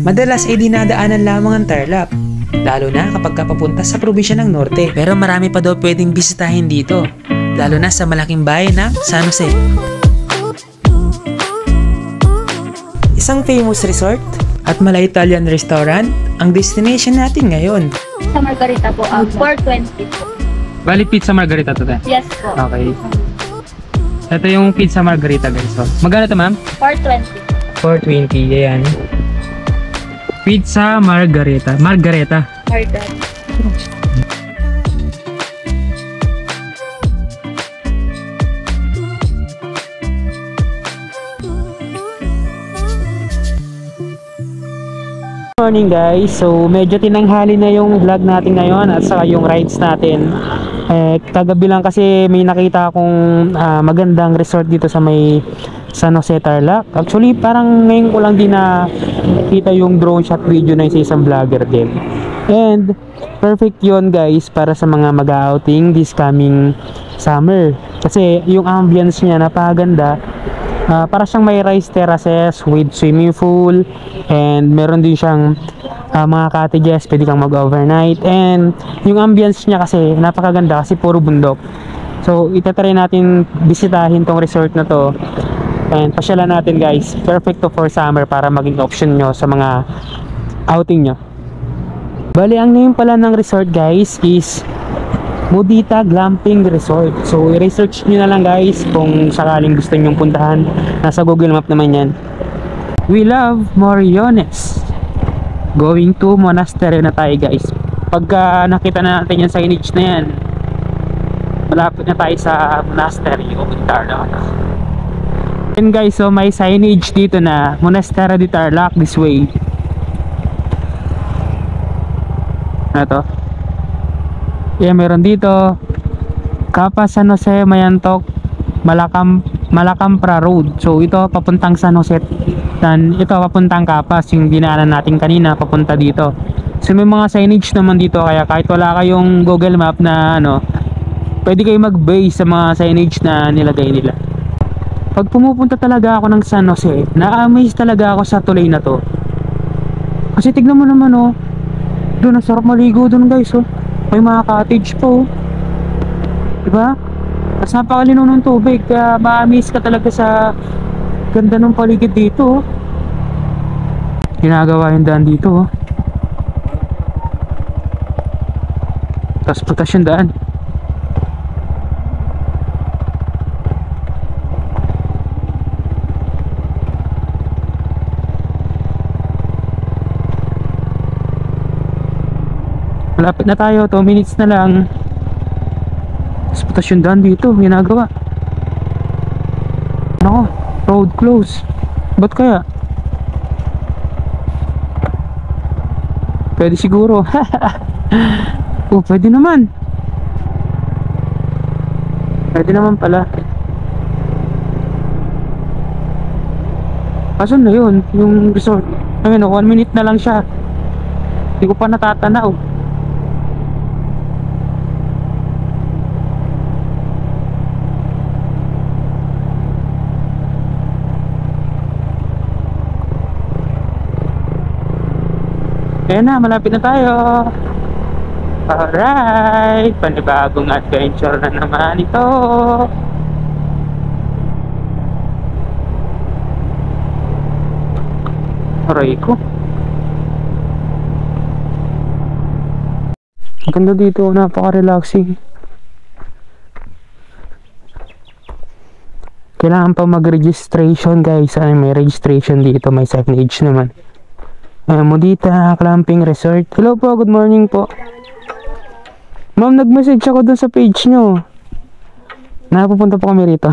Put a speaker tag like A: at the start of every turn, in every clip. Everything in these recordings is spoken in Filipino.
A: Madalas ay dinadaanan lamang ang Tarlac, lalo na kapag papunta sa probinsya ng Norte. Pero marami pa daw pwedeng bisitahin dito, lalo na sa malaking bayan ng San Jose. Isang famous resort at mala-Italian restaurant ang destination natin ngayon.
B: Sa Margarita po, 420 po.
A: Bali pizza margarita to,
B: Yes po.
A: Okay. Ito yung pizza margarita, guys. So, magkano to, ma'am?
B: 420.
A: 420, ayan. Pizza margarita. Margarita.
B: Margarita.
A: Morning guys, so medyo tinanghali na yung vlog natin ngayon at saka yung rides natin. Kagabi lang kasi may nakita akong magandang resort dito sa may San Jose, Tarlac. Actually parang ngayon ko lang din nakita yung drone shot video na sa isang vlogger din. And perfect yon guys para sa mga mag-outing this coming summer. Kasi yung ambience niya napakaganda. Para siyang may rice terraces with swimming pool, and meron din siyang mga cottages, pwede kang mag-overnight, and yung ambience niya kasi napakaganda kasi puro bundok. So itatry natin bisitahin tong resort na to and pasyalan natin guys. Perfect to for summer para maging option nyo sa mga outing nyo. Bali ang name pala ng resort guys is Mudita Glamping Resort. So i-research nyo na lang guys kung sakaling gusto nyong puntahan. Nasa Google Map naman yan. We love Moriones. Going to monastery na tayo guys. Pagka nakita na natin yung signage na yan, malapit na tayo sa monastery of Tarlac. And guys, so may signage dito na Monastery de Tarlac this way. Ano to? Yeah, meron dito Kapa San Jose Mayantok Malacampra Road. So ito papuntang San Jose, dan ito papuntang Capas, yung dinaanan natin kanina papunta dito. So may mga signage naman dito, kaya kahit wala kayong Google Map na pwede kayo mag-base sa mga signage na nilagay nila. Pag pumupunta talaga ako ng San Jose, na-amaze talaga ako sa tulay na to. Kasi tignan mo naman doon ang sarap maligo doon guys. May mga cottage po, diba? Tapos napakalinaw ng tubig, kaya ma-amaze ka talaga sa ganda ng paligid dito. Ginagawa yung daan dito. Tapos putas yung daan. Malapit na tayo, 2 minutes na lang. Tapos putas yung daan dito, ginagawa. Nako, road close. Ba't kaya? Pwede siguro. Pwede naman. Pwede naman pala. Kaso na yun, yung resort. 1 minute na lang siya. Hindi ko pa natatanaw. Kaya na, malapit na tayo. Alright, panibagong adventure na naman ito. Aray ko. Ang ganda dito, napaka-relaxing. Kailangan pa mag-registration guys. May registration dito, may signage naman. Mudita Glamping Resort. Hello po, good morning po. Ma'am, nag-message ako dun sa page nyo. Napupunta po kami rito.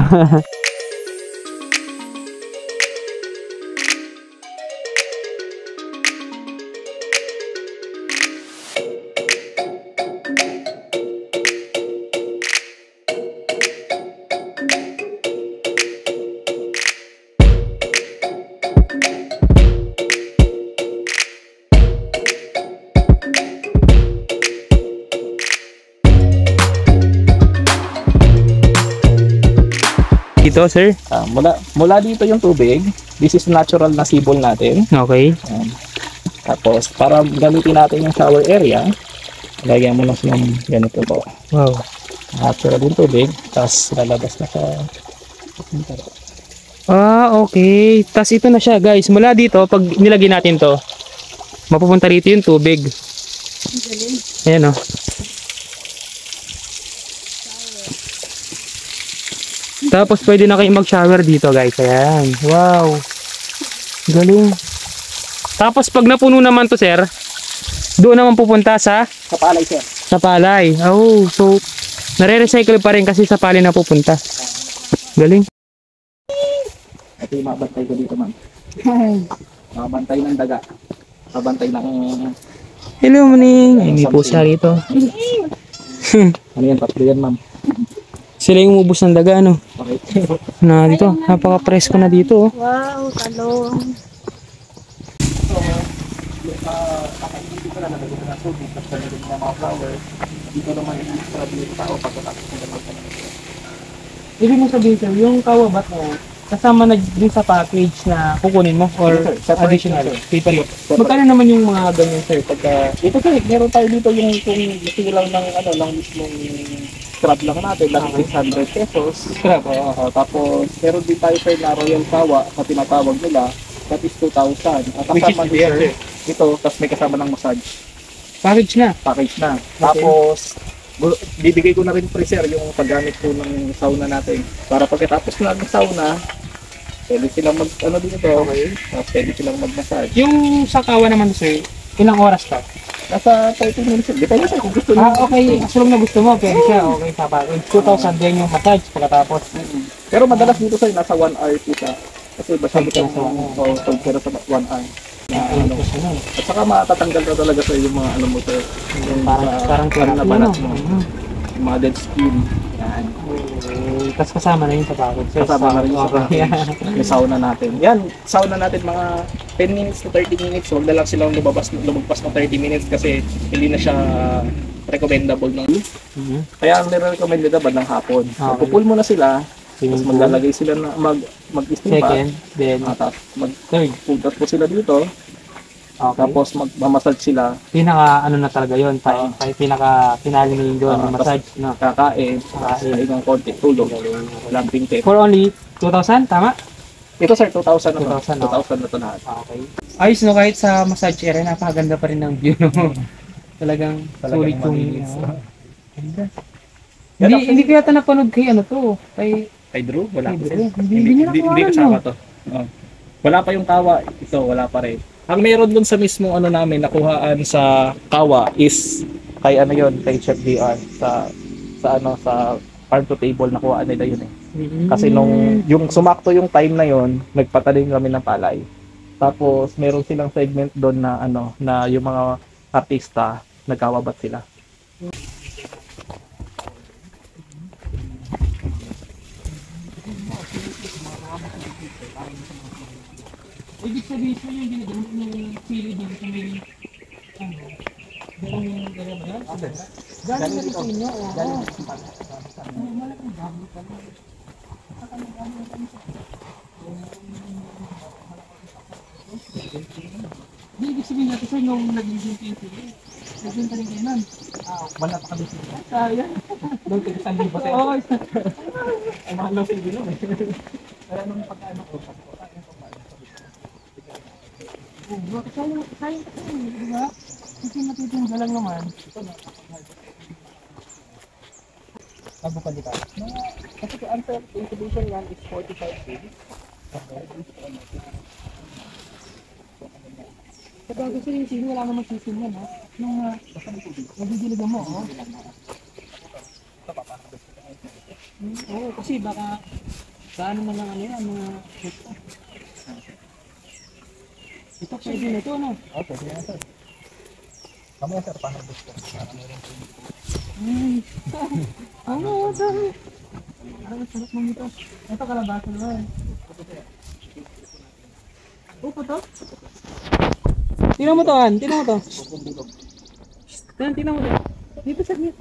A: Dito, sir?
C: Mula dito yung tubig. This is natural na sibol natin.
A: Okay.
C: Tapos, para gamitin natin yung shower area, lagyan mo lang ng ganito po.
A: Wow.
C: Tira din tubig, tapos lalabas na sa...
A: Okay. Tas ito na siya, guys. Mula dito, pag nilagay natin to, mapupunta rito yung tubig. Ayan, oh. Tapos pwede na kayong mag-shower dito, guys. Ayan. Wow. Galing. Tapos pag napuno naman to, sir, doon naman pupunta sa
C: Kapalay, sir.
A: sa palay. Oh, so nare-recycle pa rin kasi sa palay na pupunta. Galing.
C: Ito yung mabantay ko dito, ma'am. Mabantay ng daga. Mabantay ng...
A: Hello, morning. Ay, may pusa rito.
C: Ano yan, tatlo yan, ma'am.
A: Sila yung umubos ng daga, ano?
C: Okay.
A: Na dito, napaka-presko na dito, oh.
B: Wow, talong.
C: Dito na nalagay na ng tubig, tapos nalagay na mga flower. Dito naman yung sabi yung tao pagkatapos nila magkakaroon.
A: Ibig mo sabihin, sir, yung kawabat mo, kasama na din sa package na kukunin mo or
C: Yes, sir. Separate,
A: additional?
C: sir.
A: Separate.
C: Separate.
A: Magkano naman yung mga ganyan, sir? Pagka...
C: Ito sir, meron tayo dito yung kung gusto nyo lang ng ano, lang mismong scrub lang natin, lang 600 pesos.
A: Scrap, oo.
C: Tapos meron din tayo sir na Royal Kawa na tinatawag nila, that is 2,000. At
A: Which is
C: kasama
A: there,
C: sir,
A: sir?
C: ito, tapos may kasama ng massage
A: Package na.
C: package na. Tapos bibigay ko na rin pre sir yung paggamit po ng sauna natin. Para pagkatapos na ng sauna, pwede silang mag ano dito, tapos pwede silang mag-massage.
A: Yung sa kawa naman, sir, ilang oras ka?
C: Nasa 30 minutes, depende sir kung gusto nyo.
A: Okay. As long na gusto mo, pwede siya. Okay, sa package. 2,000 din yung massage pagkatapos.
C: Pero madalas dito sir, nasa 1 hour po siya. Kasi basta
A: Tag
C: ito
A: siya sa 1 hour.
C: so, pero sa 1 hour. Na,
A: Ayun,
C: ano.
A: gusto mo.
C: At saka matatanggal na talaga sir yung mga ano mo sir. Yung
A: Parang
C: ano na
A: therapy,
C: balat
A: ano?
C: mo. Yung mga dead skin. Yan.
A: Okay. Tapos kasama na yun sa package. Sir.
C: Kasama na rin sa
A: Okay.
C: Yung sauna natin. Yan, sauna natin mga 10 minutes to 30 minutes. Huwag na lang silang lumagpas ng 30 minutes kasi hindi na siya recommendable ng
A: Mhm.
C: Kaya ang nire-recommend nila ba ng hapon.
A: Okay.
C: Pupul mo na sila,
A: Swimming
C: tapos
A: pool.
C: maglalagay sila na mag-steam bath.
A: Second, then
C: Tapos
A: third.
C: mag-pultas po sila dito.
A: Okay.
C: Tapos magmamassage sila,
A: Pinaka ano na talaga yun, pinaka finale na yun doon,
C: Ah,
A: massage na.
C: kakain,
A: Kakain.
C: kain ng konti, tulog, lambing tip.
A: For only 2,000, tama?
C: Ito sir, 2,000 na to.
A: 2,000, no?
C: 2,000 na to lahat.
A: Okay. Ayos no, kahit sa massage area, napakaganda pa rin ng view, no? Talagang sulit yung...
C: malinis.
A: Ganda.
C: Yan,
A: Hindi ko yata napanood kay ano to, kay...
C: Kay Drew, wala
A: Kay
C: pa
A: Drew.
C: sir.
A: Hindi niya nakuha,
C: kasama
A: no?
C: to. Oh. Wala pa yung kawa, ito wala pa rin. Ang meron dun sa mismo ano namin, nakuhaan sa kawa is kay ano yon, kay Chef DR sa farm to table nakuhaan nila yun eh. Kasi nung yung sumakto yung time na yon, nagpatalim kami ng palay. Tapos meron silang segment doon na ano na yung mga artista nagkawabat sila.
A: Ibig sabihin sa yung ginagamit ng sili dito sa may... Ano? Galing ba yan? Galing na rin sa inyo, oo. Malaking bago pa rin. Di, ibig sabihin natin sir, nung nag-listen kayo sila, nag-listen rin kayo nun.
C: Wala pa kami sila.
A: Sayang.
C: Doon kayo sa libo tayo.
A: Oo,
C: Ay mahal daw sila nun eh. Kaya nung pagkaano ko,
A: sayang kasi, di ba? Kasi matitinda lang naman.
C: Bago pa dito. Kasi ang incubation yan is 45 days.
A: Kapag gusto rin yung sili, wala namang sisim yan, ha? Nung nagdidiligan mo, oh. Oo, kasi baka gaano man lang ano yan, mga ito. Ito, pwede na ito, ano?
C: Okay, yan sir. Kamaya sir, paano gusto?
A: Oo, dami. Ang sarap mo nito. Ito, kalabasa naman. Upo to? Tingnan mo to, An. Tingnan mo to. Tingnan mo to. Dito sa git.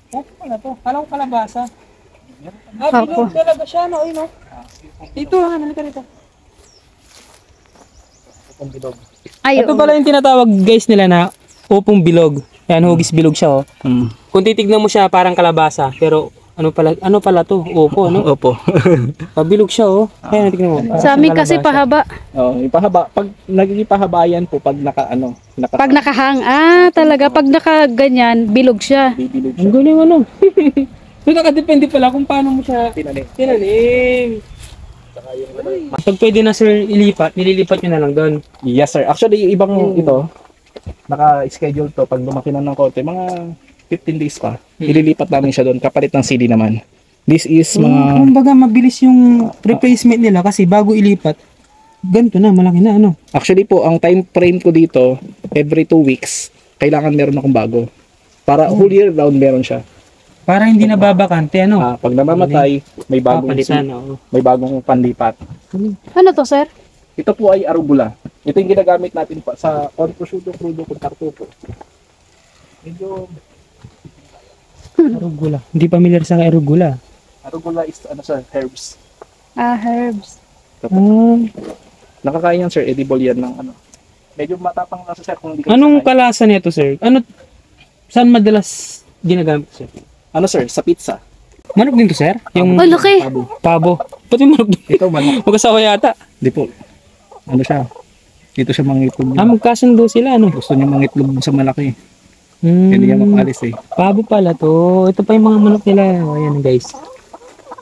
A: Upo pala to. Kala ko kalabasa. Bilog talaga siya, no? Ito, Han. Halika rito.
C: Kung bilog.
B: Ay,
A: Ito
B: oo.
A: pala yung tinatawag guys nila na upong bilog. Yan, hugis bilog siya oh.
C: Mm.
A: Kung titignan mo siya parang kalabasa, pero ano pala to? Upo, no?
C: Opo.
A: Pabilog siya oh. Kaya tignan mo.
B: Sa amin kasi pahaba.
C: Oh, yung pahaba, pag nagiging pahaba yan po pag
B: Pag nakahang, talaga. Pag nakaganyan, bilog siya.
C: bibilog
A: Ang galing ano. So nakadepende pala kung paano mo siya
C: tinanim.
A: tinanim. Pag pwede na sir ilipat, nililipat nyo na lang doon.
C: Yes sir. Actually yung ibang ito, naka-schedule to pag lumaki na ng konti, mga 15 days pa. Ililipat namin siya doon kapalit ng CD naman. This is mga
A: Kumbaga mabilis yung replacement nila kasi bago ilipat, ganito na, malaki na ano.
C: actually po ang time frame ko dito every 2 weeks kailangan meron akong bago. Para whole year round meron siya.
A: Para hindi na babakante ano.
C: Pag namamatay, may bagong
A: Papalitan, oo.
C: may bagong panlipat.
B: Ano to, sir?
C: Ito po ay arugula. Ito yung ginagamit natin pa sa con prosciutto crudo con tartufo. Medyo
A: Arugula. Hindi familiar sa arugula.
C: arugula is ano sir, herbs.
B: Herbs.
C: Nakakain yan sir, edible yan ng ano. Medyo matapang na sir kung hindi ka
A: Anong
C: sanay.
A: kalasa nito sir? Saan madalas ginagamit sir?
C: Ano sir, sa pizza.
A: Manok din to sir? Yung
B: Oh, laki.
A: pabo. Pati manok din.
C: Ito man.
A: Magkasawa yata.
C: Di po. Ano siya? Dito siya mangitlog.
A: Magkasundo sila ano.
C: Gusto niya mangitlog sa malaki.
A: Hmm.
C: Hindi niya mapalis eh.
A: Pabo pala to. Ito pa yung mga manok nila. Ayan guys.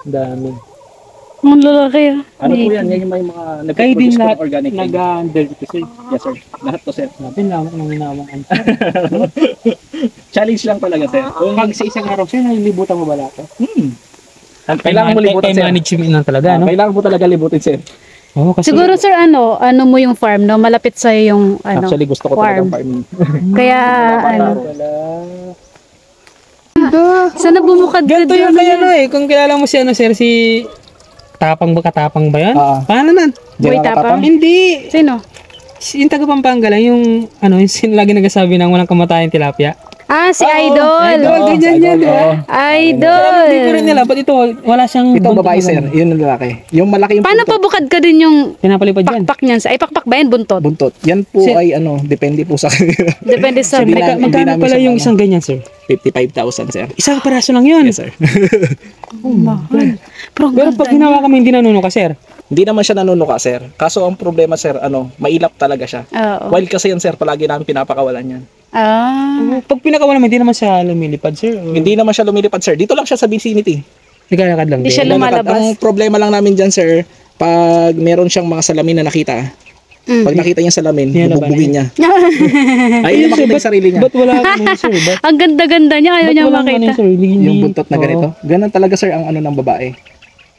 A: Ang dami.
B: Ang lalaki.
C: Ano po yan? Yan yung may mga
A: Kayo din
C: nag-produce
A: lahat
C: ng organic.
A: nag-under dito sir.
C: Yes sir. Lahat to sir.
A: Napin lamok ng hinawang ano.
C: Challenge lang talaga sir. Kung
A: Pag sa isang araw sir, nalilibutan mo ba lahat?
C: kailangan mo libutin
A: Kay
C: sir.
A: management lang talaga no?
C: Kailangan mo talaga libutin sir.
A: Oo, kasi
B: Siguro, sir, ano mo yung farm, no? Malapit sa'yo yung,
C: Actually gusto ko
B: farm.
C: talaga farming.
B: Kaya, sana bumukad ka
A: ganito yung
B: dyan.
A: kaya no eh. Kung kilala mo si ano sir, si Katapang ba yan?
C: Oo.
A: Paano nan?
B: Boy
C: General
B: Tapang?
A: Hindi.
B: Sino?
A: Yung taga Pampanga lang, yung ano, yung lagi nagsasabi ng walang kamatayan tilapia.
B: Si Idol.
A: Idol. ganyan yan, di ba?
B: Idol.
A: Hindi ko rin nila, ba't ito wala siyang
C: Ito
A: buntot
C: babae
A: na
C: sir,
A: ganun?
C: yun ang lalaki. Yung malaki yung
B: Paano
C: buntot.
B: pabukad ka din yung
A: Pinapalipad yan.
B: pakpak niyan? Ay, pakpak ba yan? Buntot?
C: Buntot. Yan po
A: Sir-
C: ay ano, depende po sa
B: Depende sa...
C: Hindi na- hindi
A: Magkano
C: namin
A: pala
C: siya
A: yung
C: ano.
A: isang ganyan sir?
C: 55,000 sir.
A: Isang peraso lang yun.
C: Yes sir.
B: Mahal. Pero,
A: Pero pag ginawa kami hindi nanuno ka sir.
C: Hindi naman siya nanunuka sir. Kaso ang problema sir, ano, mailap talaga siya.
B: Oo.
C: Wild kasi yan sir, palagi namin pinapakawalan yan.
A: Pag pinakawa naman, hindi naman siya lumilipad sir.
C: Hindi naman siya lumilipad sir. Dito lang siya sa vicinity.
A: Naglalakad lang
B: Hindi
A: din.
B: siya lumalabas.
C: Ang problema lang namin dyan sir, pag meron siyang mga salamin na nakita, pag nakita niya salamin,
A: Yan,
C: bubugin niya. Ayaw niya makita yung sarili niya.
A: Ba't wala ka naman sir? Ba't
B: Ang ganda-ganda niya. Ayaw niya
A: wala ka
B: makita.
A: naman sir?
C: Yung buntot na ganito. Ganun talaga sir ang ano ng babae.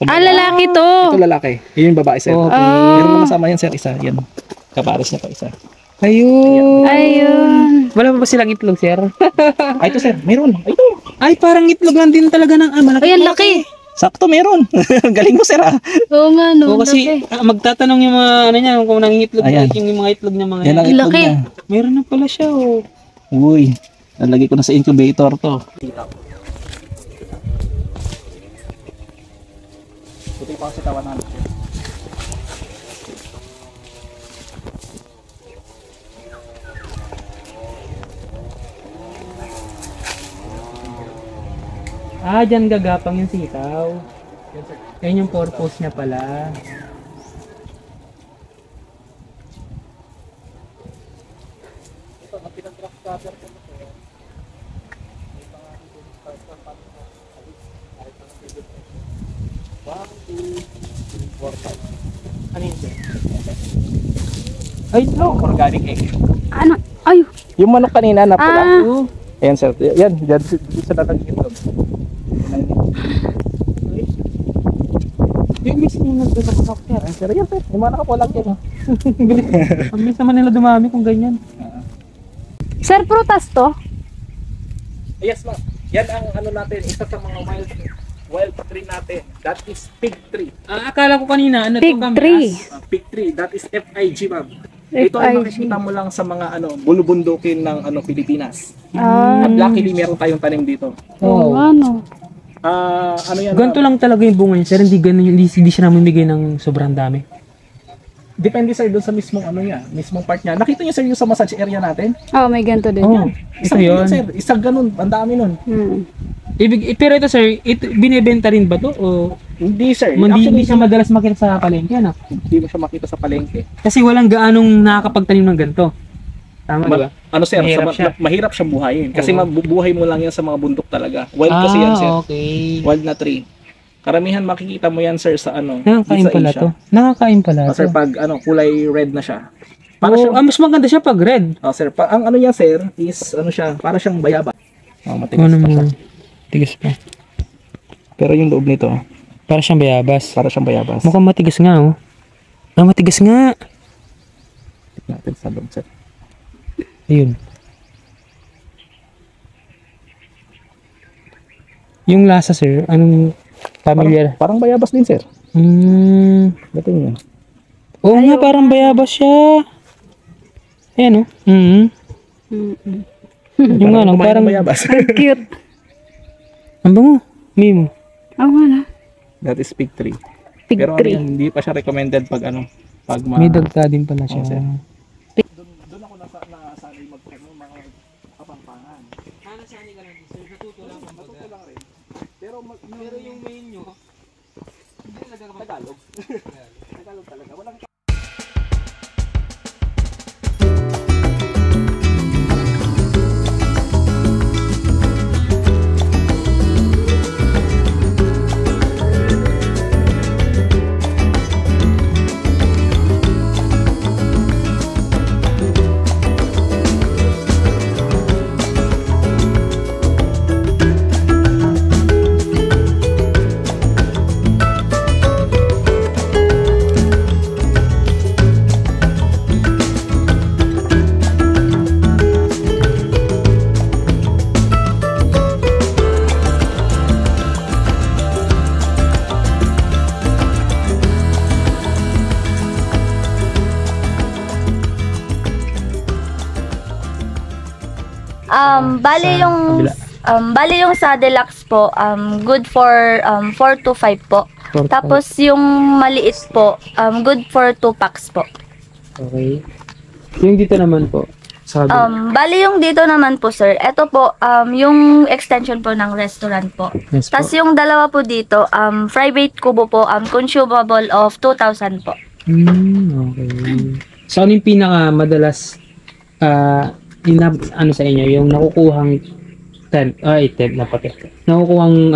B: Lalaki to.
C: Ito lalaki. Yun yung babae sir.
A: Okay.
C: Meron mga kasama yan sir, isa. Yan. Kapares niya pa isa.
A: Ayun.
B: Ayun.
A: Wala pa ba silang itlog sir?
C: Ay, ito sir, meron. Ay, ito.
A: Ay, parang itlog lang din talaga ng malaki.
B: Ayan, laki.
C: Sakto, meron. Galing mo sir ah.
B: Oo nga, no.
A: Oo, kasi
B: Laki.
A: magtatanong yung mga ano niya kung nangingitlog
C: Ayan.
A: yung mga itlog niya mga
C: Yan ang
B: Laki.
C: itlog niya.
A: Meron na pala siya oh.
C: Uy, nalagay ko na sa incubator to. Puti pa kasi tawa namin.
A: Dyan gagapang yung sitaw. Yan yung purpose niya pala. Ano yun sir? Ay, itlog!
C: Organic egg.
B: Ano? Ay.
C: Yung manok kanina na pula.
A: Oo.
C: Ayan sir, yan, dyan sa natagitlog.
A: Yung miss niyo nagdadakak sir.
C: Ayan sir, yan sir, yung mga nakapulag yan.
A: Ang miss naman nila dumami kung ganyan.
B: Sir, prutas to?
C: Yes ma'am, yan ang ano natin, isa sa mga wild tree natin. That is fig tree.
A: Akala ko kanina, ano
B: Fig
A: to
B: tree.
C: Fig tree, that is FIG ma'am. Ito ay makikita mo lang sa mga ano, bulubundukin ng ano Pilipinas. At luckily meron tayong tanim dito.
B: Oo nga, no.
C: Ano yan?
A: Ganito lang talaga yung bunga niya sir, hindi ganun, hindi siya namimigay ng sobrang dami.
C: Depende sir doon sa mismong ano niya, mismong part niya. Nakita niyo sir yung sa massage area natin?
B: Oh, may ganito din.
A: Oh, ito
C: Isang
A: yun.
C: sir, isang ganun, ang dami nun.
A: Pero ito sir, binebenta rin ba to? O
C: Hindi sir,
A: hindi siya madalas makita sa palengke, ano?
C: hindi mo siya makita sa palengke.
A: Kasi walang gaanong nakakapagtanim ng ganito. Tama, di ba?
C: Ano sir,
A: Mahirap siya.
C: mahirap siyang buhayin. Kasi
A: Oo.
C: mabubuhay mo lang yan sa mga bundok talaga. Wild kasi yan sir.
A: Okay.
C: Wild na tree. Karamihan makikita mo yan sir sa ano,
A: Nakakain
C: sa
A: pala
C: Asia.
A: to. Nakakain pala
C: Sir,
A: to.
C: pag ano, kulay red na siya. Para
A: Oh,
C: siyang,
A: mas maganda siya pag red.
C: sir, ang ano niya sir is ano siya, para siyang bayaba. Matigas
A: Ano
C: pa
A: mo?
C: siya.
A: Tigas pa.
C: Pero yung loob nito,
A: Para siyang bayabas.
C: para siyang bayabas.
A: Mukhang matigas nga, oh. Ah, matigas nga.
C: Natin sa loob sir.
A: Ayun. Yung lasa, sir, anong familiar?
C: Parang bayabas din sir. Ito niyo.
A: Oo nga, parang bayabas siya. Ayan, oh. Yung ano, parang
C: bayabas.
B: Cute.
A: ang bango. Mimo.
B: Oh, wala.
C: That is fig tree.
B: Fig
C: Pero ano
B: tree.
C: yun, hindi pa siya recommended pag ano, pag
A: May dagta din pala siya.
C: Oo, sir. Doon ako nasanay magtanong ng mga kapampangan.
A: Nasanay ka lang, sir. Natuto lang
C: rin. Pero
A: Pero yung main nyo, hindi talaga
C: Tagalog. Tagalog talaga. Walang
D: Bali
A: Sa
D: yung
A: kabila.
D: bali yung sa deluxe po, good for 4 to 5 po.
A: For
D: Tapos yung maliit po, good for 2 packs po.
A: Okay. Yung dito naman po. Sa kabila.
D: Bali yung dito naman po sir, ito po yung extension po ng restaurant po.
A: Yes po.
D: Tapos yung dalawa po dito, private kubo po, consumable of 2,000 po.
A: Okay. So, ano yung pinaka madalas ano sa inyo, yung nakukuhang tent na pati. Nakukuhang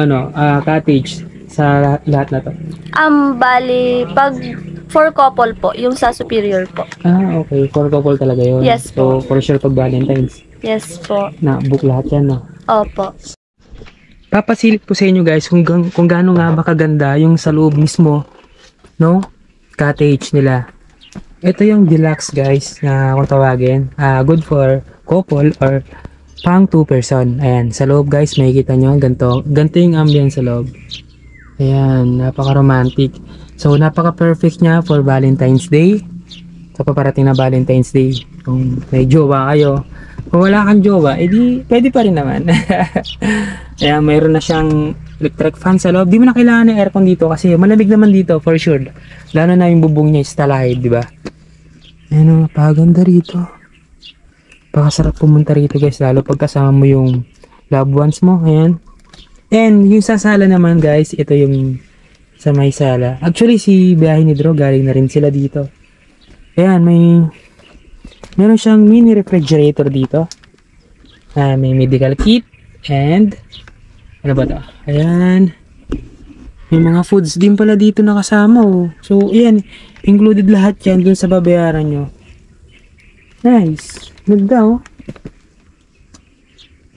A: cottage sa lahat na to.
D: Bali, pag for couple po, yung sa superior po.
A: Okay. For couple talaga yun.
D: Yes
A: So, for sure pag Valentine's,
D: Yes po.
A: na-book lahat yan, no?
D: Opo.
A: Papasilip ko sa inyo guys kung gaano nga ba kaganda yung sa loob mismo, no? Cottage nila. Ito yung deluxe guys na kung tawagin. Good for couple or pang 2 person. Ayan, sa loob guys, makikita nyo ganito yung ambience sa loob. Ayan, napaka-romantic. So, napaka-perfect niya for Valentine's Day. Sa paparating na Valentine's Day. Kung may jowa kayo. Kung wala kang jowa, edi pwede pa rin naman. Ayan, mayroon na siyang electric fan sa loob. Di mo na kailangan ng aircon dito kasi malamig naman dito for sure. Lalo na yung bubong niya is talahid, di ba? Ayan o, paganda rito. Pakasarap pumunta rito guys, lalo pag kasama mo yung loved ones mo. Ayan. And yung sa sala naman guys, ito yung sa may sala. Actually si Biyahe ni Dro, galing na rin sila dito. Ayan, meron siyang mini refrigerator dito. May medical kit and ano ba to? Ayan. May mga foods din pala dito na kasama oh. So ayan, included lahat yan dun sa babayaran nyo. Nice. Ganda oh.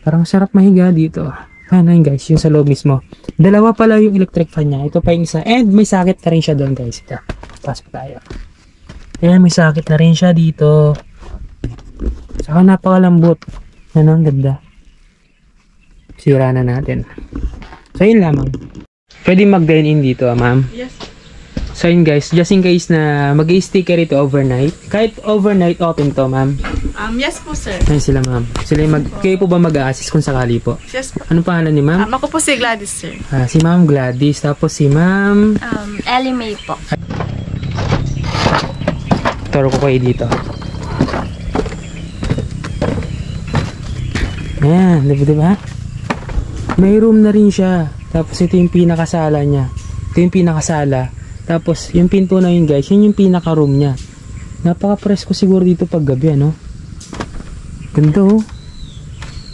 A: Parang sarap mahiga dito. Ayun guys, yung sa loob mismo. Dalawa pala yung electric fan niya. Ito pa yung isa. And may sakit na rin siya doon guys. Ito. Pasok tayo. Ayan, may sakit na rin siya dito. Saka napakalambot. Ano, ang ganda. Sira na natin. So, yun lamang. Pwede mag-dine in dito, ma'am?
E: Yes.
A: So, yun guys. Just in case na mag-i-stay ka rito overnight. Kahit overnight open to, ma'am.
E: Yes po, sir.
A: Ayun sila, ma'am. Kayo po ba mag-a-assist kung sakali po?
E: Yes po.
A: Anong pangalan ni ma'am?
E: Ako po si Gladys, sir.
A: Si ma'am Gladys. Tapos si ma'am...
D: Ellie May po.
A: Turo ko kayo dito. Ayan, diba? May room na rin siya. Tapos ito yung pinakasala niya. Ito yung pinakasala. Tapos yung pinto na yun guys, yun yung pinaka-room niya. Napaka-presko siguro dito pag gabi, ano? Ganda oh.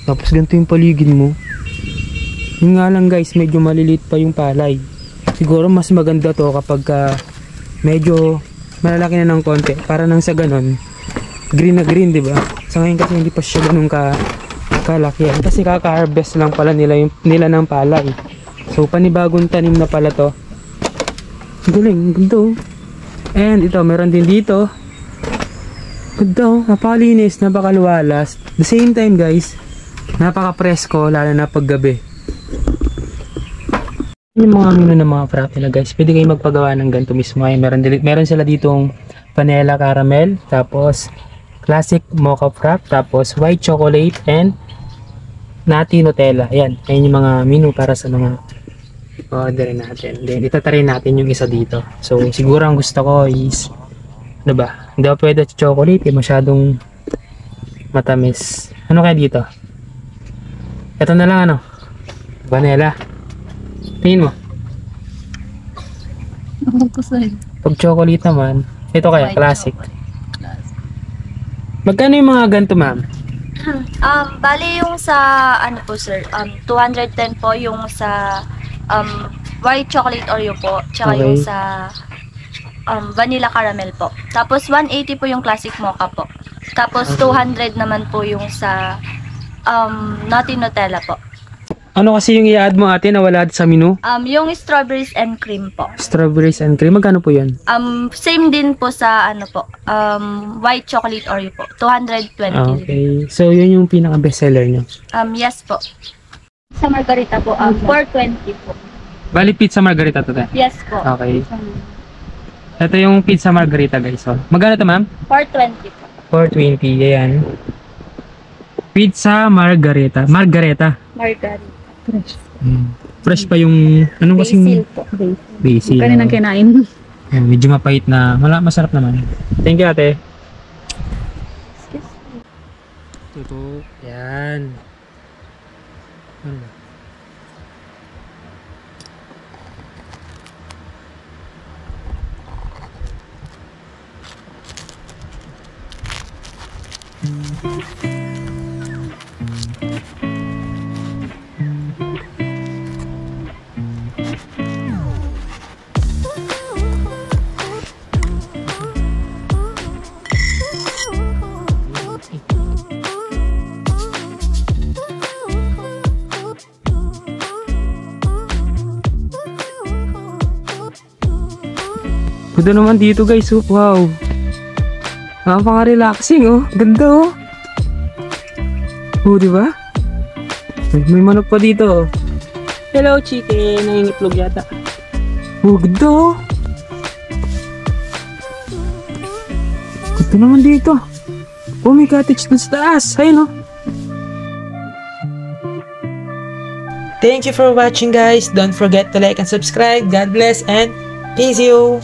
A: Tapos ganito yung paligid mo. Yung nga lang guys, medyo maliliit pa yung palay. Siguro mas maganda to kapag medyo malalaki na ng konti. Para nang sa ganon, green na green, diba? Sa ngayon kasi hindi pa siya ganun kalaki. Kasi kaka-harvest lang pala nila ng palay. So panibagong tanim na pala to. Galing, ganda oh. And ito, meron din dito. Ganda oh, napakalinis, napakaluwalas. The same time guys, napaka-presko, lalo na paggabi. Yung mga menu ng mga frap nila guys, pwede kayo magpagawa ng ganito mismo. Ay, meron sila ditong vanilla caramel, tapos classic mocha frap, tapos white chocolate, and nutty Nutella. Ayan, ayan yung mga menu para sa mga orderin natin. Then, itatry natin yung isa dito. So, siguro ang gusto ko is, ano ba? Hindi ako pwede chocolate, masyadong matamis. Ano kaya dito? Ito na lang, ano? Vanilla. Tingin mo. Pag chocolate naman, ito kaya, classic. Magkano yung mga ganito, ma'am?
D: Bali yung sa, ano po sir, 210 po yung sa white chocolate Oreo po, tsaka
A: Okay.
D: yung sa vanilla caramel po. Tapos 180 po yung classic mocha po. Tapos 200 naman po yung sa nutty Nutella po.
A: Ano kasi yung i-add mo ate na wala sa menu?
D: Yung strawberries and cream po.
A: Strawberries and cream. Magkano po yun?
D: Same din po sa ano po, white chocolate Oreo po. 220.
A: Okay. So, yun yung pinaka-best seller nyo.
D: Yes po. Sa margarita po, 420 po.
A: Bali, pizza margarita to, te.
D: Yes po.
A: Okay. Ito yung pizza margarita, guys. So, magkano to, ma'am?
D: 420 po.
A: 420. Ayan. Pizza margarita. Margarita.
B: Margarita. Fresh.
A: Fresh pa yung... Anong kasing...
B: Basil po.
A: Basil.
B: Kaninang kinain.
A: Ayan, medyo mapait na. Masarap naman. Thank you, ate. Tutok. Yan. Ano ba? Ganda naman dito guys, oh. Wow. Napaka-relaxing, oh. Ganda, oh. Oh, diba? May manok pa dito, oh. Hello, chicken. Nangingitlog yata. Oh, ganda, oh. Ganda naman dito. Oh, may cottage dun sa taas. Ayun, oh. Thank you for watching, guys. Don't forget to like and subscribe. God bless and peace you.